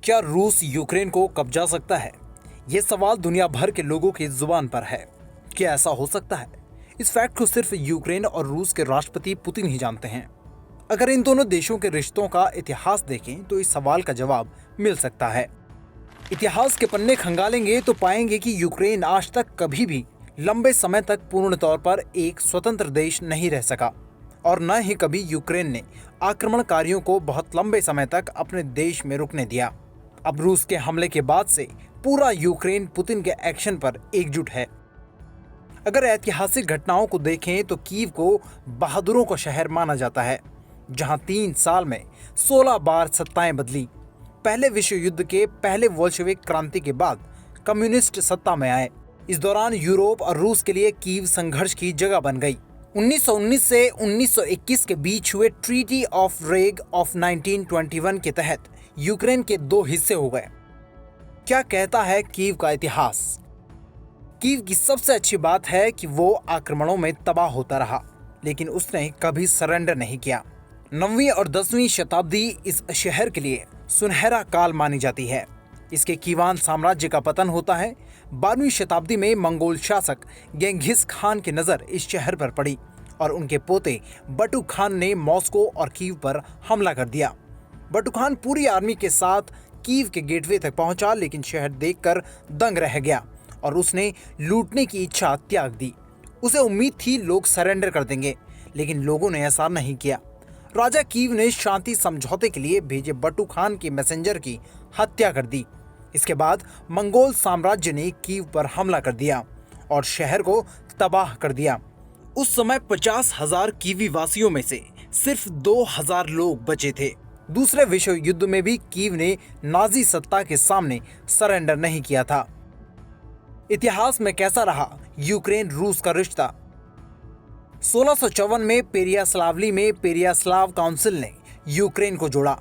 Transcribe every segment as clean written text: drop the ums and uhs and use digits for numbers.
क्या रूस यूक्रेन को कब्जा सकता है? ये सवाल दुनिया भर के लोगों की जुबान पर है। क्या ऐसा हो सकता है? इस फैक्ट को सिर्फ यूक्रेन और रूस के राष्ट्रपति पुतिन ही जानते हैं। अगर इन दोनों देशों के रिश्तों का इतिहास देखें तो इस सवाल का जवाब मिल सकता है। इतिहास के पन्ने खंगालेंगे तो पाएंगे कि यूक्रेन आज तक कभी भी लंबे समय तक पूर्ण तौर पर एक स्वतंत्र देश नहीं रह सका और न ही कभी यूक्रेन ने आक्रमणकारियों को बहुत लंबे समय तक अपने देश में रुकने दिया। अब रूस के हमले के बाद से पूरा यूक्रेन पुतिन के एक्शन पर एकजुट है। अगर ऐतिहासिक घटनाओं को देखें तो कीव को बहादुरों का शहर माना जाता है, जहां 3 साल में 16 बार सत्ताएं बदली। पहले विश्व युद्ध के पहले बोल्शेविक क्रांति के बाद कम्युनिस्ट सत्ता में आए। इस दौरान यूरोप और रूस के लिए कीव संघर्ष की जगह बन गई। 1919 से 1921 के बीच हुए ट्रीटी ऑफ रेग ऑफ 1921 के तहत यूक्रेन के 2 हिस्से हो गए। क्या कहता है कीव का इतिहास? कीव की सबसे अच्छी बात है कि वो आक्रमणों में तबाह होता रहा, लेकिन उसने कभी सरेंडर नहीं किया। 9वीं और 10वीं शताब्दी इस शहर के लिए सुनहरा काल मानी जाती है। इसके कीवान साम्राज्य का पतन होता है। 12वीं शताब्दी में मंगोल शासक गेंघिस खान की नजर इस शहर पर पड़ी और उनके पोते बटू खान ने मॉस्को और कीव पर हमला कर दिया। बटू खान पूरी आर्मी के साथ कीव के गेटवे तक पहुंचा, लेकिन शहर देखकर दंग रह गया और उसने लूटने की इच्छा त्याग दी। उसे उम्मीद थी लोग सरेंडर कर देंगे, लेकिन लोगों ने ऐसा नहीं किया। राजा कीव ने शांति समझौते के लिए भेजे बटू खान के मैसेंजर की हत्या कर दी। इसके बाद मंगोल साम्राज्य ने कीव पर हमला कर दिया और शहर को तबाह कर दिया। उस समय 50,000 कीवी वासियों में से सिर्फ 2,000 लोग बचे थे। दूसरे विश्व युद्ध में भी कीव ने नाजी सत्ता के सामने सरेंडर नहीं किया था। इतिहास में कैसा रहा यूक्रेन रूस का रिश्ता? 1654 में पेरियास्लावली में पेरियास्लाव काउंसिल ने यूक्रेन को जोड़ा।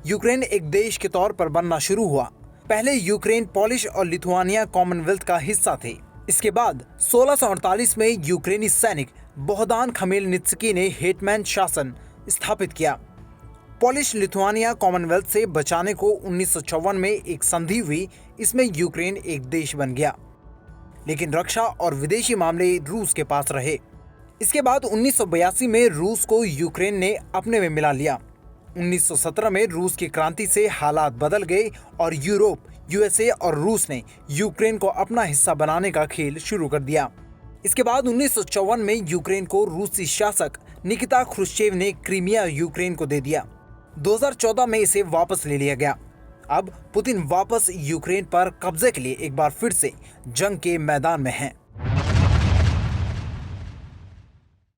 यूक्रेन एक देश के तौर पर बनना शुरू हुआ। पहले यूक्रेन पोलिश और लिथुआनिया कॉमनवेल्थ का हिस्सा थे। इसके बाद 1648 में यूक्रेनी सैनिक बोहदान खमेलनित्स्की ने हेटमैन शासन स्थापित किया। पोलिश लिथुआनिया कॉमनवेल्थ से बचाने को 1954 में एक संधि हुई। इसमें यूक्रेन एक देश बन गया, लेकिन रक्षा और विदेशी मामले रूस के पास रहे। इसके बाद 1982 में रूस को यूक्रेन ने अपने में मिला लिया। 1917 में रूस की क्रांति से हालात बदल गए और यूरोप, यूएसए और रूस ने यूक्रेन को अपना हिस्सा बनाने का खेल शुरू कर दिया। इसके बाद 1954 में यूक्रेन को रूसी शासक निकिता ख्रुश्चेव ने क्रीमिया यूक्रेन को दे दिया। 2014 में इसे वापस ले लिया गया। अब पुतिन वापस यूक्रेन पर कब्जे के लिए एक बार फिर से जंग के मैदान में हैं।